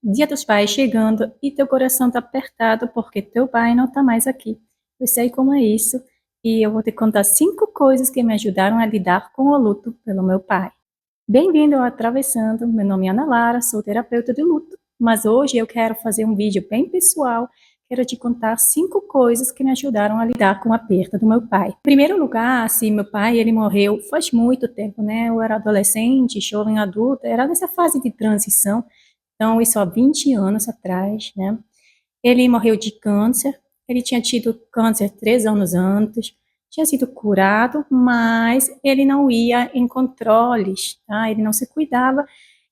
Dia dos Pais chegando e teu coração tá apertado porque teu pai não tá mais aqui. Eu sei como é isso e eu vou te contar 5 coisas que me ajudaram a lidar com o luto pelo meu pai. Bem-vindo ao Atravessando, meu nome é Ana Lara, sou terapeuta de luto, mas hoje eu quero fazer um vídeo bem pessoal, quero te contar 5 coisas que me ajudaram a lidar com a perda do meu pai. Em primeiro lugar, assim, meu pai, ele morreu faz muito tempo, né? Eu era adolescente, jovem adulta, era nessa fase de transição, então isso há 20 anos atrás, né? Ele morreu de câncer, ele tinha tido câncer 3 anos antes, tinha sido curado, mas ele não ia em controles, tá? Ele não se cuidava,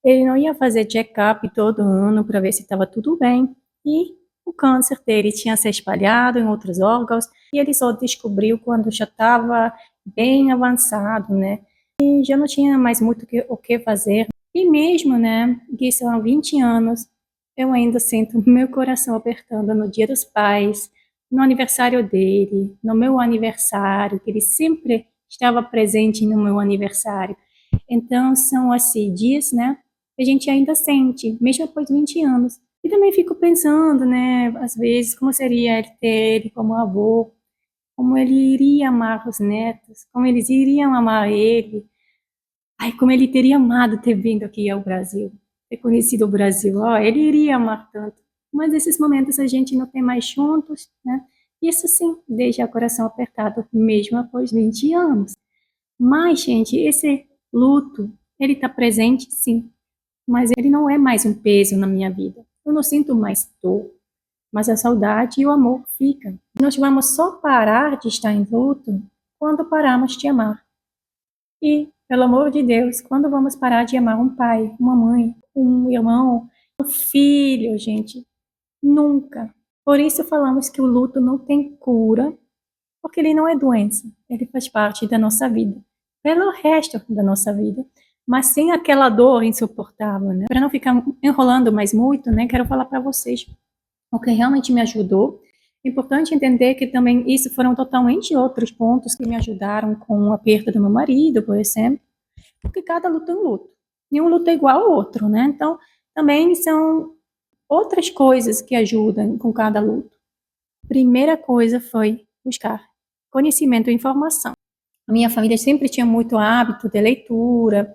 ele não ia fazer check-up todo ano para ver se estava tudo bem, e o câncer dele tinha se espalhado em outros órgãos, e ele só descobriu quando já estava bem avançado, né? E já não tinha mais muito o que fazer. E mesmo, né, que são 20 anos, eu ainda sinto meu coração apertando no Dia dos Pais, no aniversário dele, no meu aniversário, que ele sempre estava presente no meu aniversário. Então, são assim, dias, né, que a gente ainda sente, mesmo após 20 anos. E também fico pensando, né, às vezes, como seria ele ter ele como avô, como ele iria amar os netos, como eles iriam amar ele. Ai, como ele teria amado ter vindo aqui ao Brasil, ter conhecido o Brasil. Ó, ele iria amar tanto. Mas esses momentos a gente não tem mais juntos, né? Isso sim deixa o coração apertado, mesmo após 20 anos. Mas, gente, esse luto, ele está presente, sim. Mas ele não é mais um peso na minha vida. Eu não sinto mais dor. Mas a saudade e o amor ficam. Nós vamos só parar de estar em luto quando pararmos de amar. E, pelo amor de Deus, quando vamos parar de amar um pai, uma mãe, um irmão, um filho, gente? Nunca. Por isso falamos que o luto não tem cura, porque ele não é doença, ele faz parte da nossa vida, pelo resto da nossa vida, mas sem aquela dor insuportável, né? Para não ficar enrolando mais muito, né? Quero falar para vocês o que realmente me ajudou. É importante entender que também isso foram totalmente outros pontos que me ajudaram com a perda do meu marido, por exemplo, porque cada luto é um luto. Nenhum luto é igual ao outro, né? Então, também são outras coisas que ajudam com cada luto. Primeira coisa foi buscar conhecimento e informação. A minha família sempre tinha muito hábito de leitura,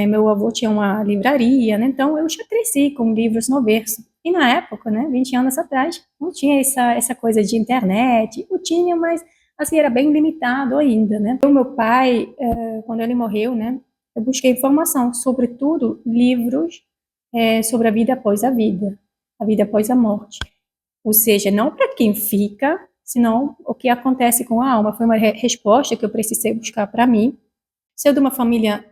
meu avô tinha uma livraria, né? Então eu já cresci com livros no berço. E na época, né, 20 anos atrás, não tinha essa coisa de internet, não tinha, mas assim, era bem limitado ainda, né? O meu pai, quando ele morreu, né, eu busquei informação, sobretudo livros sobre a vida após a vida após a morte. Ou seja, não para quem fica, senão o que acontece com a alma. Foi uma resposta que eu precisei buscar para mim. Sou de uma família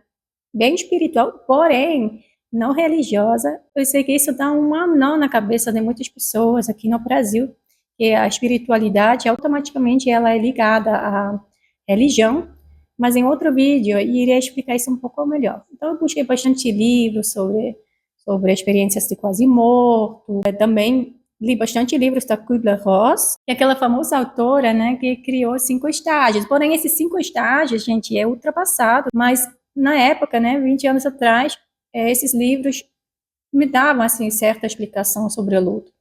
bem espiritual, porém não religiosa. Eu sei que isso dá um nó na cabeça de muitas pessoas aqui no Brasil, que a espiritualidade automaticamente ela é ligada à religião, mas em outro vídeo eu iria explicar isso um pouco melhor. Então eu busquei bastante livros sobre experiências de quase morto, também li bastante livros da Kübler-Ross, que é aquela famosa autora, né, que criou 5 estágios. Porém, esses 5 estágios, gente, é ultrapassado, mas na época, né, 20 anos atrás, esses livros me davam, assim, certa explicação sobre o luto.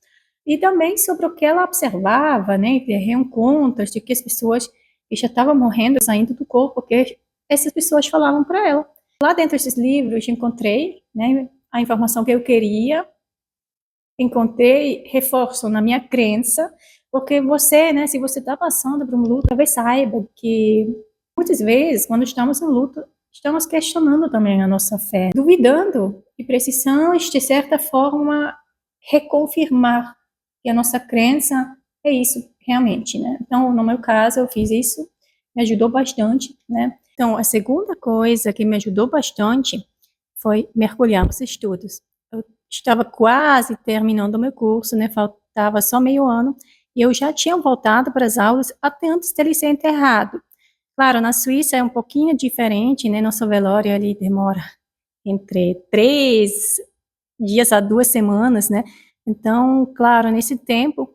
E também sobre o que ela observava, né, de reencontros, de que as pessoas que já estavam morrendo, saindo do corpo, que essas pessoas falavam para ela. Lá dentro desses livros, encontrei, né, a informação que eu queria, encontrei reforço na minha crença, porque você, né, se você está passando por um luto, talvez saiba que muitas vezes, quando estamos em luto, estamos questionando também a nossa fé, duvidando e precisamos, de certa forma, reconfirmar que a nossa crença é isso realmente, né? Então, no meu caso, eu fiz isso, me ajudou bastante, né? Então, a segunda coisa que me ajudou bastante foi mergulhar nos estudos. Eu estava quase terminando o meu curso, né? Faltava só meio ano, e eu já tinha voltado para as aulas até antes dele ser enterrado. Claro, na Suíça é um pouquinho diferente, né? Nosso velório ali demora entre 3 dias a 2 semanas, né? Então, claro, nesse tempo,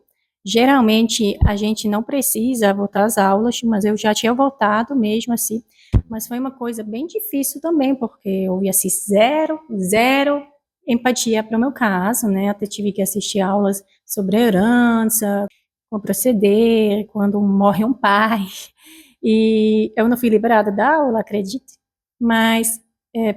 geralmente a gente não precisa voltar às aulas, mas eu já tinha voltado mesmo assim. Mas foi uma coisa bem difícil também, porque houve assim zero empatia para o meu caso, né? Até tive que assistir aulas sobre herança, como proceder quando morre um pai. E eu não fui liberada da aula, acredite, mas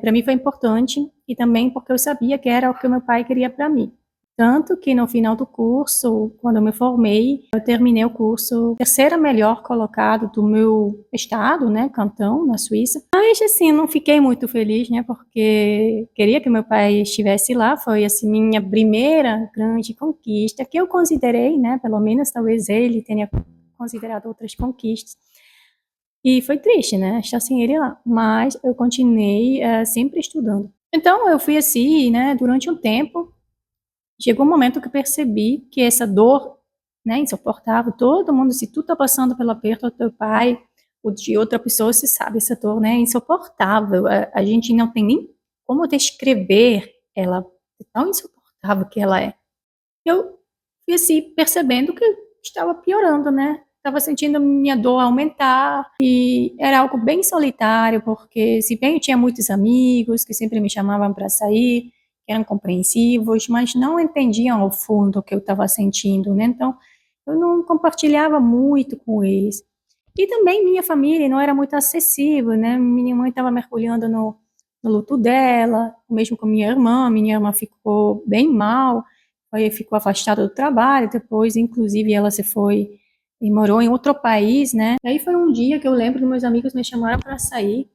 para mim foi importante e também porque eu sabia que era o que o meu pai queria para mim. Tanto que no final do curso, quando eu me formei, eu terminei o curso terceira melhor colocado do meu estado, né, cantão, na Suíça. Mas assim, não fiquei muito feliz, né, porque queria que meu pai estivesse lá. Foi assim minha primeira grande conquista que eu considerei, né, pelo menos talvez ele tenha considerado outras conquistas. E foi triste, né, estar sem ele lá. Mas eu continuei sempre estudando. Então eu fui assim, né, durante um tempo. Chegou um momento que eu percebi que essa dor, né, insuportável, todo mundo, se tu tá passando pelo aperto do teu pai ou de outra pessoa, você sabe, essa dor, né, é insuportável. A gente não tem nem como descrever ela, é tão insuportável que ela é. Eu fui assim, percebendo que estava piorando, né, estava sentindo minha dor aumentar e era algo bem solitário, porque se bem eu tinha muitos amigos que sempre me chamavam para sair, que eram compreensivos, mas não entendiam ao fundo o que eu estava sentindo, né? Então, eu não compartilhava muito com eles. E também minha família não era muito acessível, né? Minha mãe estava mergulhando no luto dela, mesmo com minha irmã ficou bem mal, aí ficou afastada do trabalho, depois, inclusive, ela se foi e morou em outro país, né? E aí foi um dia que eu lembro que meus amigos me chamaram para sair,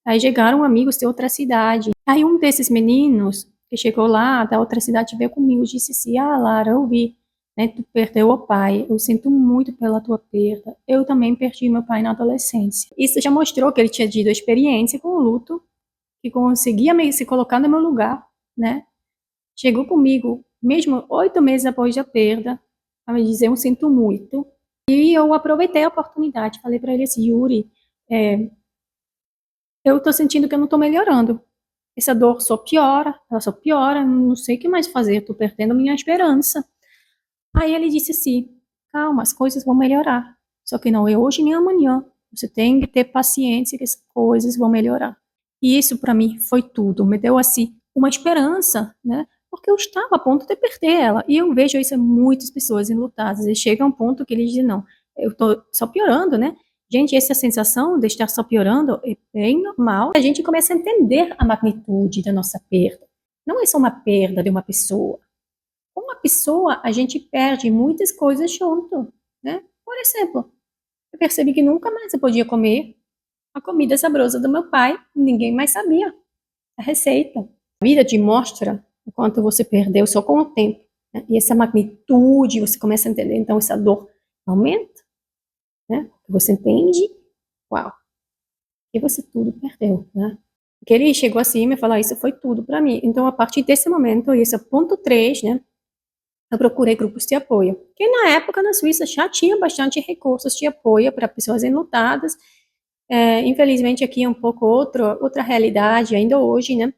aí chegaram amigos de outra cidade. Aí um desses meninos que chegou lá da outra cidade veio comigo e disse assim: Ah, Lara, eu vi, né, tu perdeu o pai, eu sinto muito pela tua perda. Eu também perdi meu pai na adolescência. Isso já mostrou que ele tinha tido a experiência com o luto, que conseguia se colocar no meu lugar, né? Chegou comigo, mesmo 8 meses após a perda, a me dizer: Eu sinto muito. E eu aproveitei a oportunidade, falei para ele assim: Yuri, eu tô sentindo que eu não tô melhorando. Essa dor só piora, ela só piora, não sei o que mais fazer, tô perdendo minha esperança. Aí ele disse assim: calma, as coisas vão melhorar. Só que não é hoje nem amanhã. Você tem que ter paciência que as coisas vão melhorar. E isso para mim foi tudo. Me deu assim uma esperança, né? Porque eu estava a ponto de perder ela. E eu vejo isso em muitas pessoas enlutadas. E chega a um ponto que eles dizem: não, eu tô só piorando, né? Gente, essa sensação de estar só piorando é bem normal. A gente começa a entender a magnitude da nossa perda. Não é só uma perda de uma pessoa. Com uma pessoa, a gente perde muitas coisas junto, né? Por exemplo, eu percebi que nunca mais eu podia comer a comida saborosa do meu pai, ninguém mais sabia a receita. A vida te mostra o quanto você perdeu só com o tempo, né? E essa magnitude, você começa a entender, então essa dor aumenta, né? Você entende, uau, e você tudo perdeu, né? Porque ele chegou assim e me falou: isso foi tudo para mim. Então, a partir desse momento, esse é ponto 3, né? Eu procurei grupos de apoio, que na época na Suíça já tinha bastante recursos de apoio para pessoas enlutadas. Infelizmente aqui é um pouco outra realidade ainda hoje, né?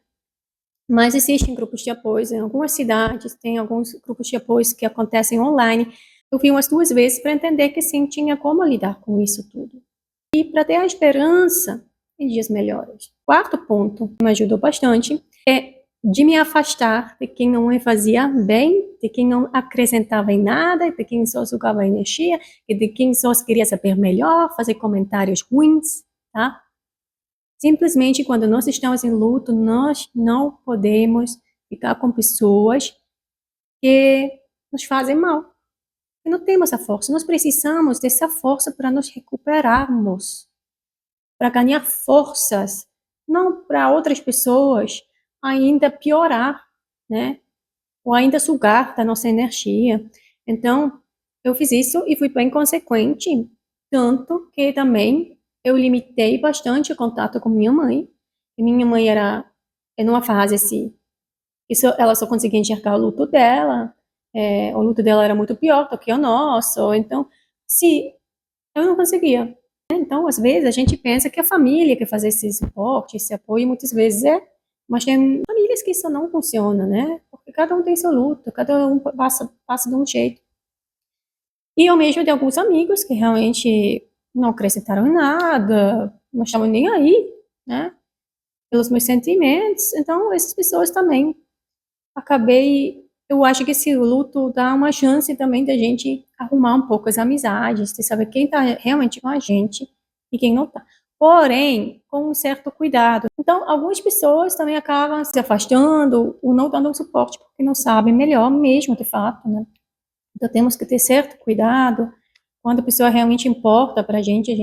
Mas existem grupos de apoio em algumas cidades, tem alguns grupos de apoio que acontecem online. Eu fui umas 2 vezes para entender que sim, tinha como lidar com isso tudo. E para ter a esperança em dias melhores. Quarto ponto que me ajudou bastante é de me afastar de quem não me fazia bem, de quem não acrescentava em nada, de quem só sugava energia, e de quem só queria saber melhor, fazer comentários ruins, tá? Simplesmente quando nós estamos em luto, nós não podemos ficar com pessoas que nos fazem mal. E não temos a força. Nós precisamos dessa força para nos recuperarmos, para ganhar forças, não para outras pessoas ainda piorar, né? Ou ainda sugar da nossa energia. Então, eu fiz isso e fui bem consequente, tanto que também eu limitei bastante o contato com minha mãe. E minha mãe era numa fase assim, ela só conseguia enxergar o luto dela, o luto dela era muito pior do que o nosso, então, se eu não conseguia. Então, às vezes, a gente pensa que a família quer fazer esse suporte, esse apoio, muitas vezes mas tem famílias que isso não funciona, né? Porque cada um tem seu luto, cada um passa de um jeito. E eu mesmo de alguns amigos que realmente não acrescentaram em nada, não estavam nem aí, né? Pelos meus sentimentos. Então, essas pessoas também eu acho que esse luto dá uma chance também da gente arrumar um pouco as amizades, de saber quem está realmente com a gente e quem não está. Porém, com um certo cuidado. Então, algumas pessoas também acabam se afastando ou não dando um suporte porque não sabem melhor mesmo, de fato, né? Então, temos que ter certo cuidado. Quando a pessoa realmente importa para a gente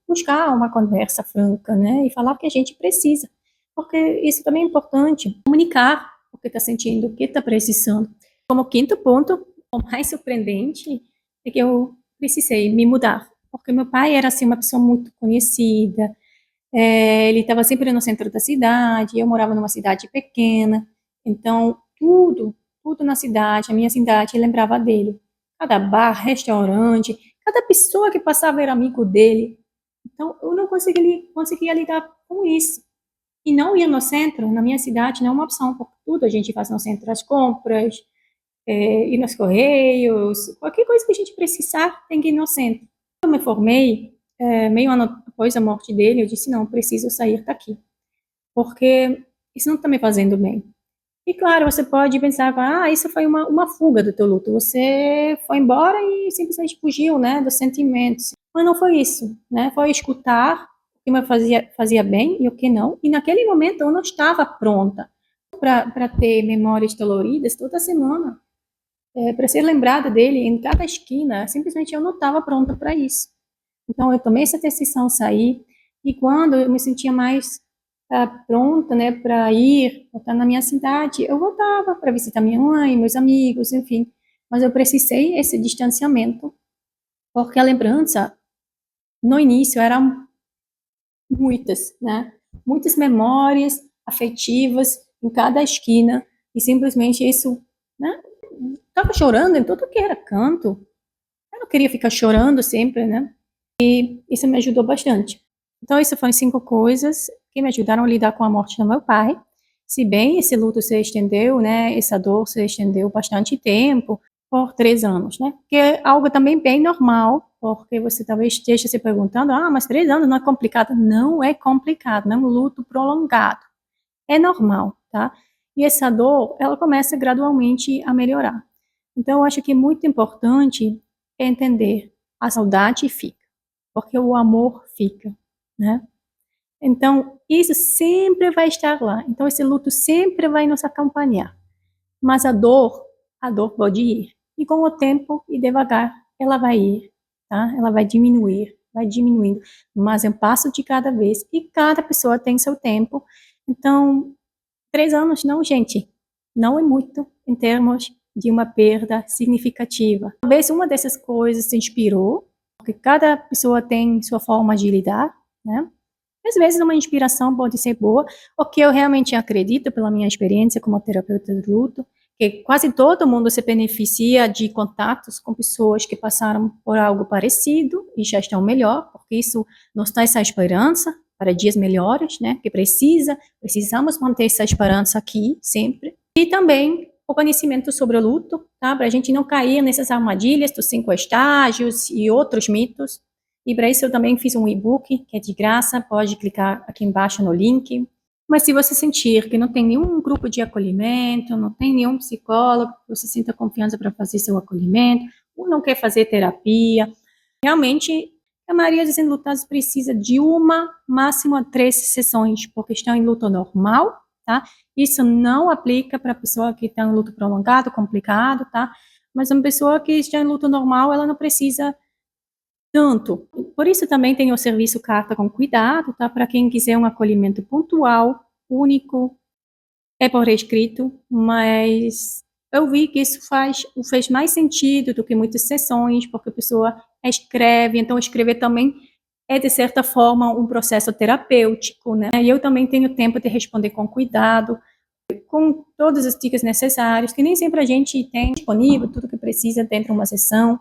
buscar uma conversa franca, né? E falar o que a gente precisa. Porque isso também é importante. Comunicar o que está sentindo, o que está precisando. Como quinto ponto, o mais surpreendente é que eu precisei me mudar. Porque meu pai era, assim, uma pessoa muito conhecida. Ele estava sempre no centro da cidade, eu morava numa cidade pequena. Então, tudo na cidade, a minha cidade, lembrava dele. Cada bar, restaurante, cada pessoa que passava era amigo dele. Então, eu não conseguia lidar com isso. E não ir no centro, na minha cidade, não é uma opção, porque tudo a gente faz no centro, as compras, ir nos correios, qualquer coisa que a gente precisar, tem que ir no centro. Quando eu me formei, meio ano após a morte dele, eu disse, não, preciso sair daqui, porque isso não está me fazendo bem. E claro, você pode pensar, isso foi uma fuga do teu luto, você foi embora e simplesmente fugiu, né, dos sentimentos. Mas não foi isso, né, foi escutar o que me fazia bem e o que não, e naquele momento eu não estava pronta para ter memórias doloridas toda semana, para ser lembrada dele em cada esquina, simplesmente eu não estava pronta para isso. Então eu tomei essa decisão, sair, e quando eu me sentia mais pronta, né, para voltar na minha cidade, eu voltava para visitar minha mãe, meus amigos, enfim. Mas eu precisei esse distanciamento, porque a lembrança, no início, eram muitas, né? Muitas memórias afetivas em cada esquina, e simplesmente isso, né? Estava chorando em tudo que era canto. Eu não queria ficar chorando sempre, né? Isso me ajudou bastante. Então, isso foram 5 coisas que me ajudaram a lidar com a morte do meu pai. Se bem esse luto se estendeu, né, essa dor se estendeu bastante tempo, por 3 anos, né, que é algo também bem normal, porque você talvez esteja se perguntando, mas 3 anos não é complicado? Não é complicado, não é um luto prolongado. É normal, tá? E essa dor, ela começa gradualmente a melhorar. Então, eu acho que é muito importante entender, a saudade fica, porque o amor fica, né? Então, isso sempre vai estar lá. Então, esse luto sempre vai nos acompanhar. Mas a dor pode ir. E com o tempo e devagar, ela vai ir, tá? Ela vai diminuir, vai diminuindo. Mas é um passo de cada vez. E cada pessoa tem seu tempo. Então, 3 anos, não, gente. Não é muito em termos de uma perda significativa. Talvez uma dessas coisas se inspirou, porque cada pessoa tem sua forma de lidar, né? Às vezes uma inspiração pode ser boa, o que eu realmente acredito pela minha experiência como terapeuta de luto, que quase todo mundo se beneficia de contatos com pessoas que passaram por algo parecido e já estão melhor, porque isso nos dá essa esperança para dias melhores, né? Que precisamos manter essa esperança aqui sempre. E também o conhecimento sobre o luto, tá? Para a gente não cair nessas armadilhas dos 5 estágios e outros mitos. E para isso eu também fiz um e-book que é de graça, pode clicar aqui embaixo no link. Mas se você sentir que não tem nenhum grupo de acolhimento, não tem nenhum psicólogo, que você sinta confiança para fazer seu acolhimento, ou não quer fazer terapia, realmente a maioria dos enlutados precisa de uma, máximo 3 sessões, porque estão em luto normal, tá? Isso não aplica para a pessoa que está em luto prolongado, complicado, tá? Mas uma pessoa que está em luto normal, ela não precisa tanto. Por isso também tem o serviço Carta com Cuidado, tá? Para quem quiser um acolhimento pontual, único, é por escrito, mas eu vi que isso fez mais sentido do que muitas sessões, porque a pessoa escreve, então escrever também é, de certa forma, um processo terapêutico, né? E eu também tenho tempo de responder com cuidado, com todas as dicas necessárias, que nem sempre a gente tem disponível, tudo que precisa dentro de uma sessão,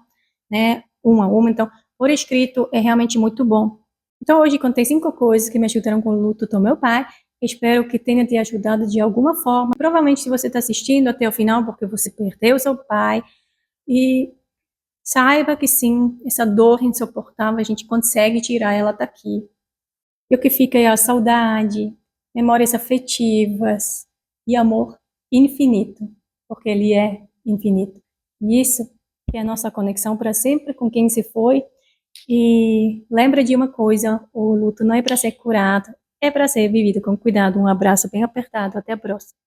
né? Uma a uma, então, por escrito é realmente muito bom. Então, hoje contei 5 coisas que me ajudaram com o luto do meu pai. Espero que tenha te ajudado de alguma forma. Provavelmente, se você está assistindo até o final, porque você perdeu seu pai. E saiba que sim, essa dor insuportável, a gente consegue tirar ela daqui. E o que fica é a saudade, memórias afetivas e amor. infinito, porque ele é infinito. E isso que é a nossa conexão para sempre com quem se foi. E lembra de uma coisa, o luto não é para ser curado, é para ser vivido com cuidado. Um abraço bem apertado, até a próxima.